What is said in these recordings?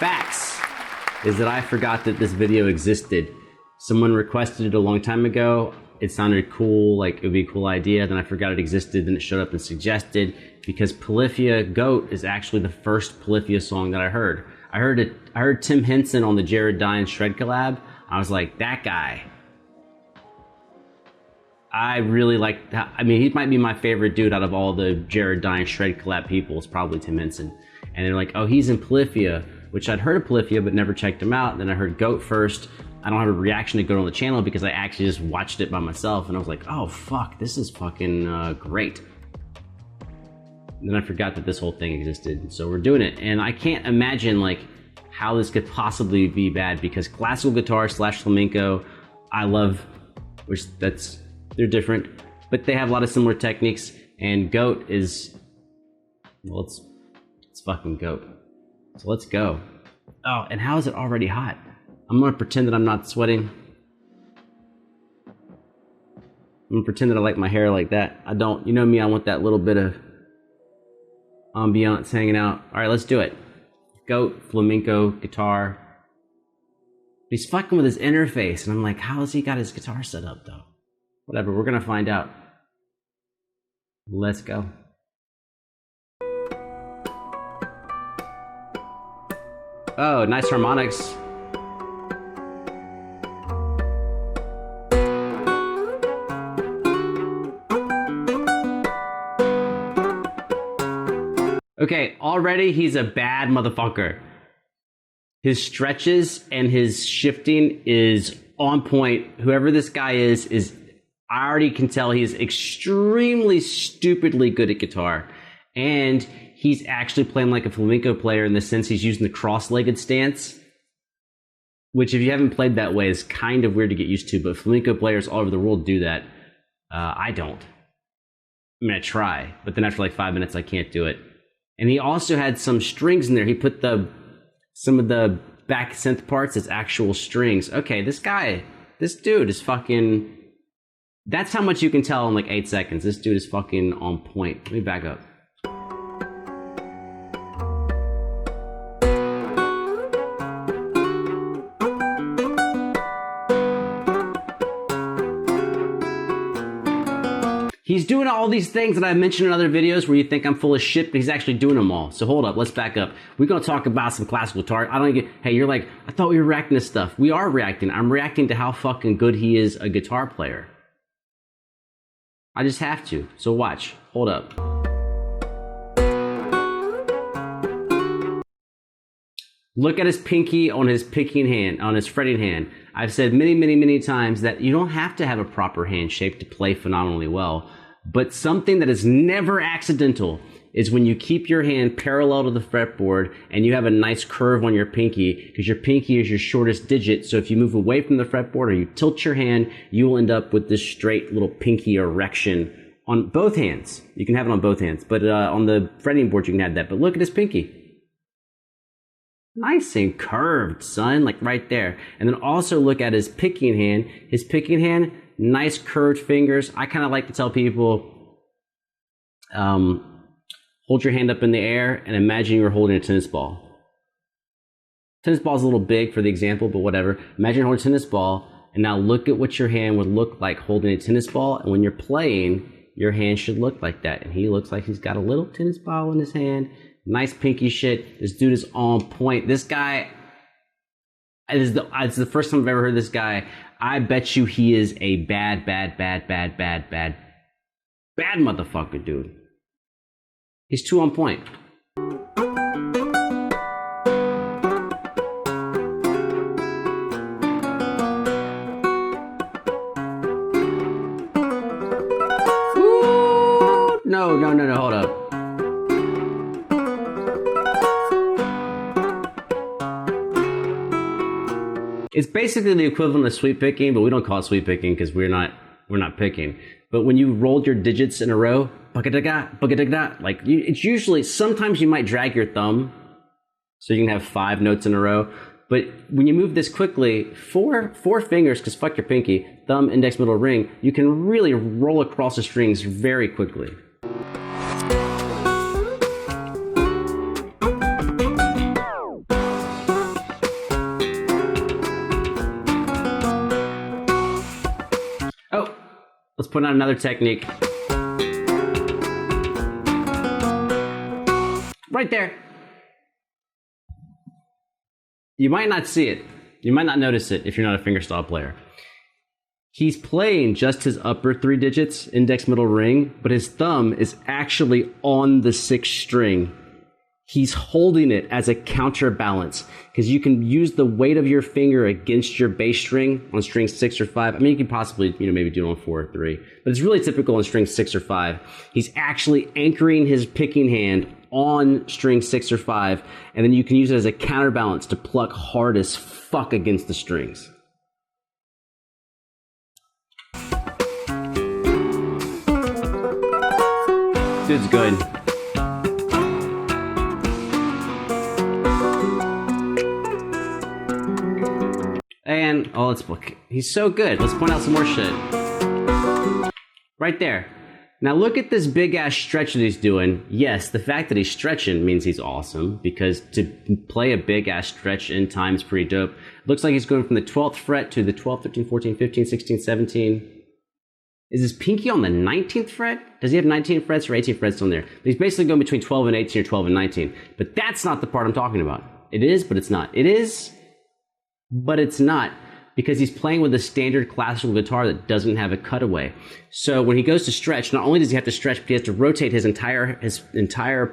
facts is that I forgot that this video existed. Someone requested it a long time ago. It sounded cool, like it would be a cool idea. Then I forgot it existed. Then it showed up and suggested, because Polyphia Goat is actually the first Polyphia song that I heard. I heard Tim Henson on the Jared Dine Shred collab. I was like, that guy. I really like that. I mean, he might be my favorite dude out of all the Jared Dine Shred collab people. It's probably Tim Henson. And they're like, oh, he's in Polyphia, which I'd heard of Polyphia but never checked him out. Then I heard Goat first. I don't have a reaction to Goat on the channel because I actually just watched it by myself, and I was like, oh fuck, this is fucking great. And then I forgot that this whole thing existed, so we're doing it. And I can't imagine like how this could possibly be bad, because classical guitar / flamenco, I love, which they're different, but they have a lot of similar techniques. And Goat is, well, it's fucking Goat. So let's go. Oh, and how is it already hot? I'm gonna pretend that I'm not sweating. I'm gonna pretend that I like my hair like that. I don't. You know me, I want that little bit of ambiance hanging out. All right, let's do it. Goat, flamenco, guitar. He's fucking with his interface, and I'm like, how has he got his guitar set up, though? Whatever, we're gonna find out. Let's go. Oh, nice harmonics. Okay, already he's a bad motherfucker. His stretches and his shifting is on point. Whoever this guy is I already can tell he's extremely stupidly good at guitar. And he's actually playing like a flamenco player in the sense he's using the cross-legged stance, which if you haven't played that way is kind of weird to get used to, but flamenco players all over the world do that. I don't. I mean, I try, but then after like 5 minutes, I can't do it. And he also had some strings in there. He put some of the back synth parts as actual strings. Okay, this dude is fucking, that's how much you can tell in like 8 seconds. This dude is fucking on point. Let me back up. He's doing all these things that I mentioned in other videos where you think I'm full of shit, but he's actually doing them all. So hold up, let's back up. We're gonna talk about some classical guitar. Hey, you're like, I thought we were reacting to stuff. We are reacting. I'm reacting to how fucking good he is a guitar player. I just have to. So watch. Hold up. Look at his pinky on his picking hand, on his fretting hand. I've said many, many, many times that you don't have to have a proper hand shape to play phenomenally well. But something that is never accidental is when you keep your hand parallel to the fretboard and you have a nice curve on your pinky, because your pinky is your shortest digit. So if you move away from the fretboard or you tilt your hand, you will end up with this straight little pinky erection on both hands. You can have it on both hands, but on the fretting board you can have that. But look at his pinky. Nice and curved, son, like right there. And then also look at his picking hand. His picking hand, nice curved fingers. I kind of like to tell people, hold your hand up in the air and imagine you're holding a tennis ball. Tennis ball is a little big for the example, but whatever. Imagine you're holding a tennis ball, and now look at what your hand would look like holding a tennis ball. And when you're playing, your hand should look like that. And he looks like he's got a little tennis ball in his hand. Nice pinky shit. This dude is on point. This guy, it's the first time I've ever heard this guy. I bet you he is a bad motherfucker, dude. He's too on point. Woo! No, hold up. It's basically the equivalent of sweep picking, but we don't call it sweep picking because we're not picking. But when you rolled your digits in a row, like it's usually, sometimes you might drag your thumb so you can have 5 notes in a row. But when you move this quickly, four fingers, because fuck your pinky, thumb, index, middle, ring, you can really roll across the strings very quickly. put on another technique. Right there. You might not see it. You might not notice it if you're not a fingerstyle player. He's playing just his upper 3 digits, index, middle, ring, but his thumb is actually on the 6th string. He's holding it as a counterbalance because you can use the weight of your finger against your bass string on string 6 or 5. I mean, you can possibly, maybe do it on 4 or 3, but it's really typical on string 6 or 5. He's actually anchoring his picking hand on string 6 or 5, and then you can use it as a counterbalance to pluck hard as fuck against the strings. Dude's good. And, let's look. He's so good. Let's point out some more shit. Right there. Now look at this big ass stretch that he's doing. Yes, the fact that he's stretching means he's awesome, because to play a big ass stretch in time is pretty dope. Looks like he's going from the 12th fret to the 12th, 13th, 14th, 15th, 16th, 17th. Is his pinky on the 19th fret? Does he have 19 frets or 18 frets on there? But he's basically going between 12 and 18 or 12 and 19. But that's not the part I'm talking about. It is, but it's not. It is, but it's not, because he's playing with a standard classical guitar that doesn't have a cutaway. So when he goes to stretch, not only does he have to stretch, but he has to rotate his entire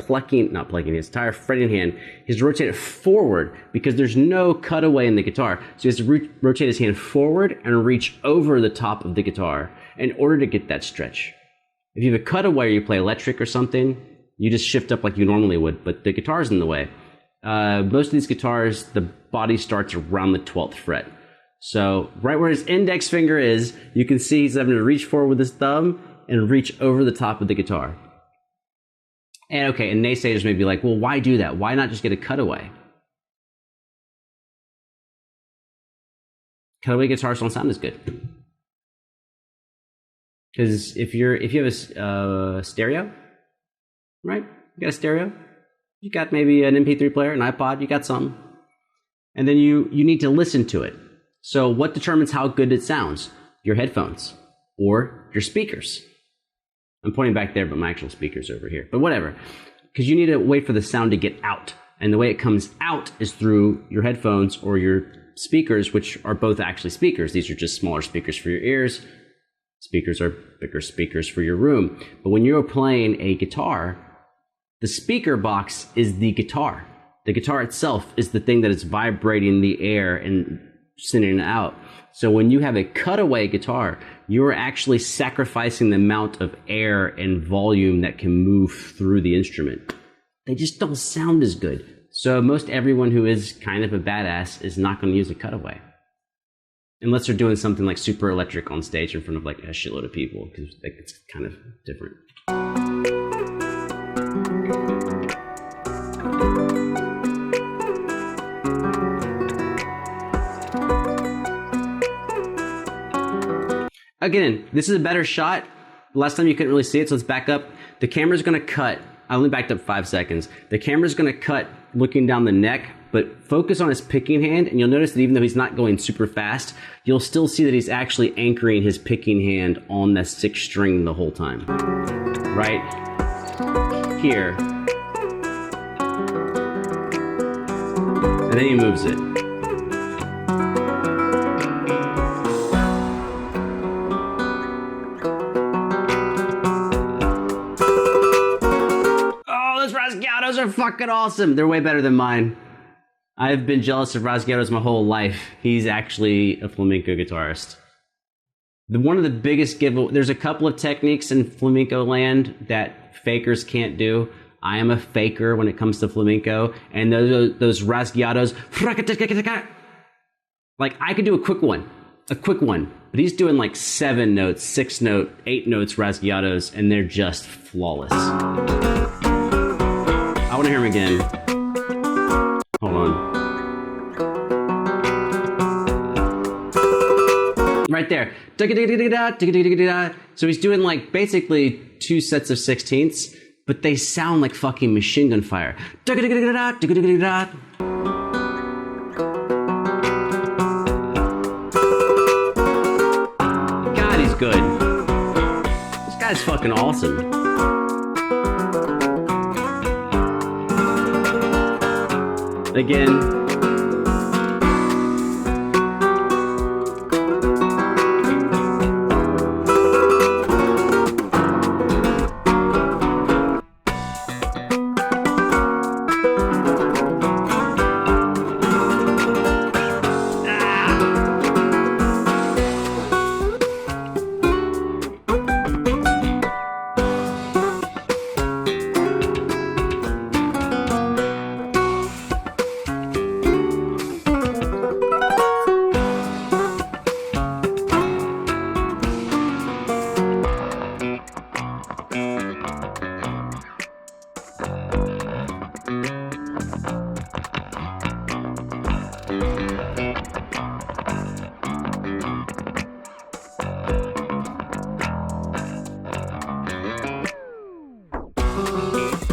fretting hand. He has to rotate it forward because there's no cutaway in the guitar. So he has to rotate his hand forward and reach over the top of the guitar in order to get that stretch. If you have a cutaway or you play electric or something, you just shift up like you normally would, but the guitar's in the way. Most of these guitars, the body starts around the 12th fret. So right where his index finger is, you can see he's having to reach forward with his thumb and reach over the top of the guitar. And okay, and naysayers may be like, well, why do that? Why not just get a cutaway? Cutaway guitars don't sound as good. Because if you have a stereo, right? You got a stereo. You got maybe an MP3 player, an iPod. You got something, and then you need to listen to it. So what determines how good it sounds? Your headphones or your speakers. I'm pointing back there, but my actual speaker's over here. But whatever, because you need to wait for the sound to get out, and the way it comes out is through your headphones or your speakers, which are both actually speakers. These are just smaller speakers for your ears. Speakers are bigger speakers for your room. But when you're playing a guitar, the speaker box is the guitar. The guitar itself is the thing that is vibrating the air and sending it out. So when you have a cutaway guitar, you're actually sacrificing the amount of air and volume that can move through the instrument. They just don't sound as good. So most everyone who is kind of a badass is not going to use a cutaway. Unless they're doing something like super electric on stage in front of like a shitload of people, because it's kind of different. Again, this is a better shot. Last time you couldn't really see it, so let's back up. The camera's going to cut. I only backed up 5 seconds. The camera's going to cut looking down the neck, but focus on his picking hand, and you'll notice that even though he's not going super fast, you'll still see that he's actually anchoring his picking hand on that 6th string the whole time. Right here. And then he moves it. Rasguiatos are fucking awesome. They're way better than mine. I've been jealous of Rasguiatos my whole life. He's actually a flamenco guitarist. One of the biggest there's a couple of techniques in flamenco land that fakers can't do. I am a faker when it comes to flamenco, and those Rasguiatos, like I could do a quick one, but he's doing like 7 notes, 6 note, 8 notes Rasguiatos, and they're just flawless. I want to hear him again. Hold on. Right there. So he's doing like basically 2 sets of 16ths, but they sound like fucking machine gun fire. God, he's good. guy's fucking awesome. Again.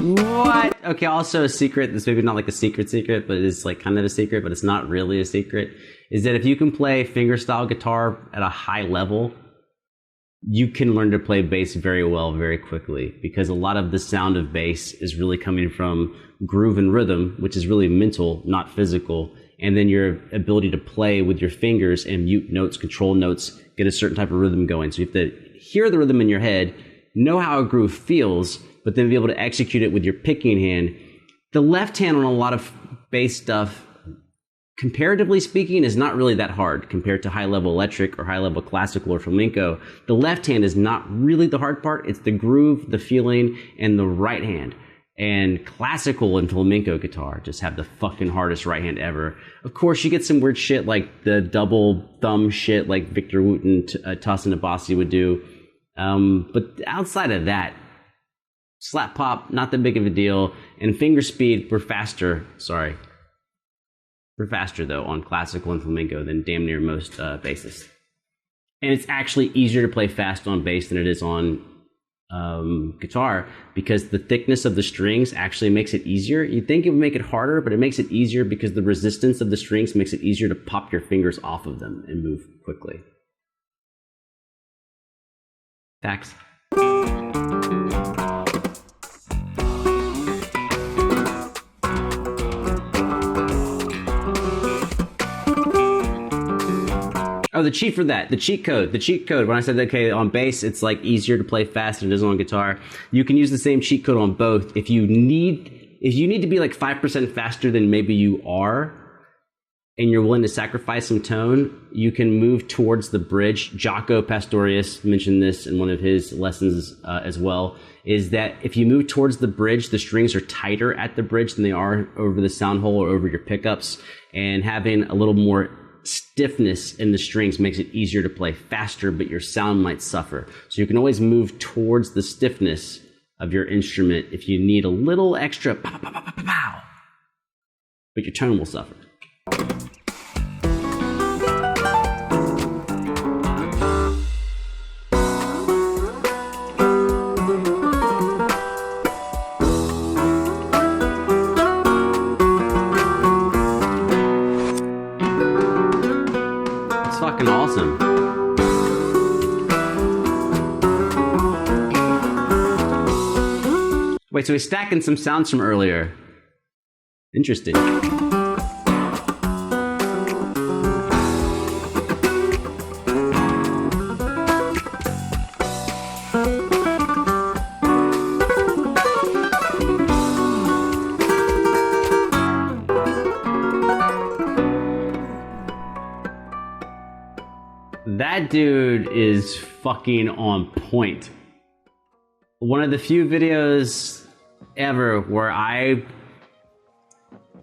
What? Okay, also a secret, this maybe not like a secret, but it's like kind of a secret, but it's not really a secret, is that if you can play fingerstyle guitar at a high level, you can learn to play bass very well, very quickly, because a lot of the sound of bass is really coming from groove and rhythm, which is really mental, not physical, and then your ability to play with your fingers and mute notes, control notes, get a certain type of rhythm going. So you have to hear the rhythm in your head, know how a groove feels, but then be able to execute it with your picking hand. The left hand on a lot of bass stuff, comparatively speaking, is not really that hard compared to high-level electric or high-level classical or flamenco. The left hand is not really the hard part. It's the groove, the feeling, and the right hand. And classical and flamenco guitar just have the fucking hardest right hand ever. Of course, you get some weird shit like the double thumb shit like Victor Wooten, Tosin Abasi would do. But outside of that, slap pop, not that big of a deal. And finger speed, we're faster. We're faster, though, on classical and flamenco than damn near most bassists. And it's actually easier to play fast on bass than it is on guitar, because the thickness of the strings actually makes it easier. You'd think it would make it harder, but it makes it easier because the resistance of the strings makes it easier to pop your fingers off of them and move quickly. Facts. Oh, the cheat for that, the cheat code. When I said, okay, on bass, it's like easier to play fast than it is on guitar. You can use the same cheat code on both. If you need to be like 5% faster than maybe you are, and you're willing to sacrifice some tone, you can move towards the bridge. Jaco Pastorius mentioned this in one of his lessons as well, is that if you move towards the bridge, the strings are tighter at the bridge than they are over the sound hole or over your pickups, and having a little more stiffness in the strings makes it easier to play faster, but your sound might suffer. So you can always move towards the stiffness of your instrument if you need a little extra pow, pow, pow, pow, pow, pow. But your tone will suffer. Fucking awesome. Wait, so he's stacking some sounds from earlier. Interesting. That dude is fucking on point. One of the few videos ever where I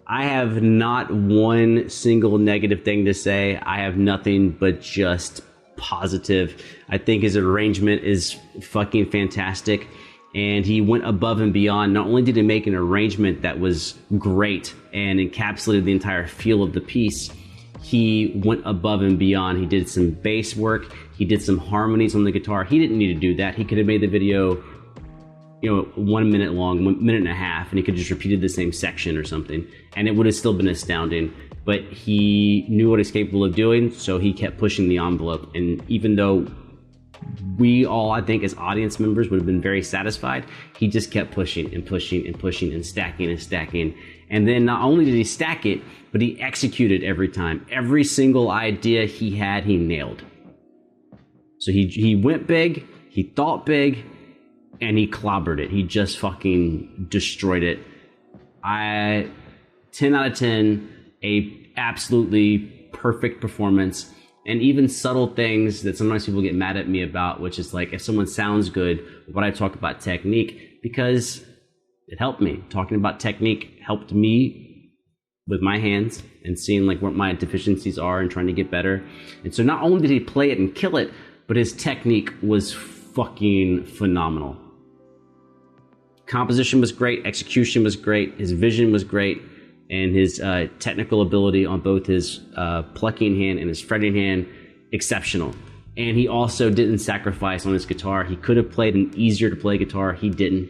have not one single negative thing to say. I have nothing but just positive. I think his arrangement is fucking fantastic. And he went above and beyond. Not only did he make an arrangement that was great and encapsulated the entire feel of the piece, he went above and beyond. He did some bass work. He did some harmonies on the guitar. He didn't need to do that. He could have made the video, 1 minute long, 1.5 minutes, and he could just repeated the same section or something, and it would have still been astounding. But he knew what he's capable of doing, so he kept pushing the envelope. And even though we all, I think, as audience members would have been very satisfied. He just kept pushing and pushing and pushing and stacking and stacking. And then not only did he stack it, but he executed every time. Every single idea he had, he nailed. So he went big, he thought big, and he clobbered it. He just fucking destroyed it. 10 out of 10, a absolutely perfect performance. And even subtle things that sometimes people get mad at me about, which is like if someone sounds good, when I talk about technique, because it helped me. Talking about technique helped me with my hands and seeing like what my deficiencies are and trying to get better. And so not only did he play it and kill it, but his technique was fucking phenomenal. Composition was great, execution was great, his vision was great, and his technical ability on both his plucking hand and his fretting hand, exceptional. And he also didn't sacrifice on his guitar. He could have played an easier to play guitar. He didn't.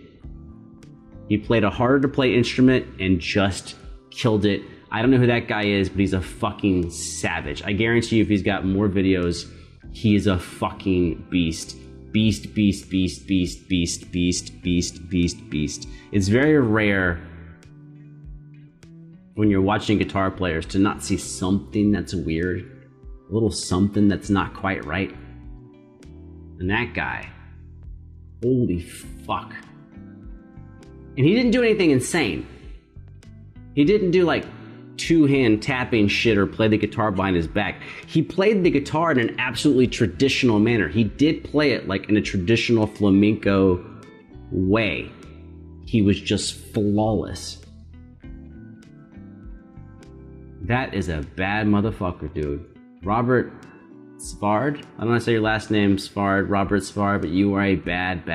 He played a harder to play instrument and just killed it. I don't know who that guy is, but he's a fucking savage. I guarantee you if he's got more videos, he is a fucking beast. Beast, beast, beast, beast, beast, beast, beast, beast, beast. It's very rare when you're watching guitar players to not see something that's weird, a little something that's not quite right. And that guy, holy fuck. And he didn't do anything insane. He didn't do like two-hand tapping shit or play the guitar behind his back. He played the guitar in an absolutely traditional manner. He did play it like in a traditional flamenco way. He was just flawless. That is a bad motherfucker, dude. Robert Svard? I don't want to say your last name, Svard, Robert Svard, but you are a bad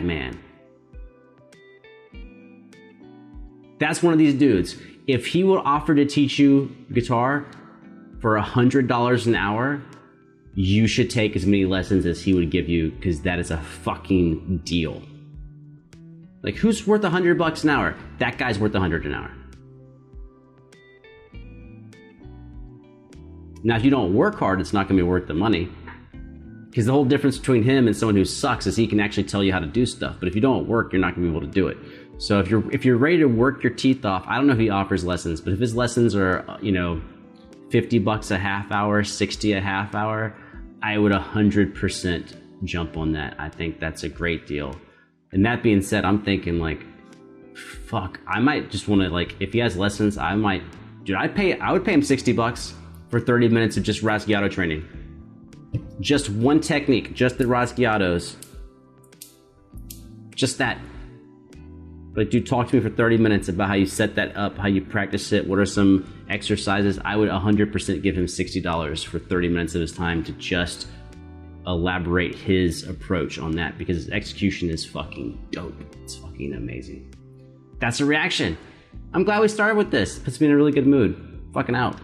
man. That's one of these dudes. If he would offer to teach you guitar for $100 an hour, you should take as many lessons as he would give you, because that is a fucking deal. Like, who's worth $100 an hour? That guy's worth $100 an hour. Now, if you don't work hard, it's not going to be worth the money. Because the whole difference between him and someone who sucks is he can actually tell you how to do stuff. But if you don't work, you're not going to be able to do it. So if you're ready to work your teeth off, I don't know if he offers lessons, but if his lessons are, $50 a half hour, 60 a half hour, I would 100% jump on that. I think that's a great deal. And that being said, I'm thinking like, fuck, I might just want to, like, if he has lessons, I would pay him $60 for 30 minutes of just Rasguiato training. Just one technique, just the Rasguiatos. Just that. But dude, talk to me for 30 minutes about how you set that up, how you practice it, what are some exercises. I would 100% give him $60 for 30 minutes of his time to just elaborate his approach on that, because his execution is fucking dope. It's fucking amazing. That's a reaction. I'm glad we started with this. Puts me in a really good mood. Fucking out.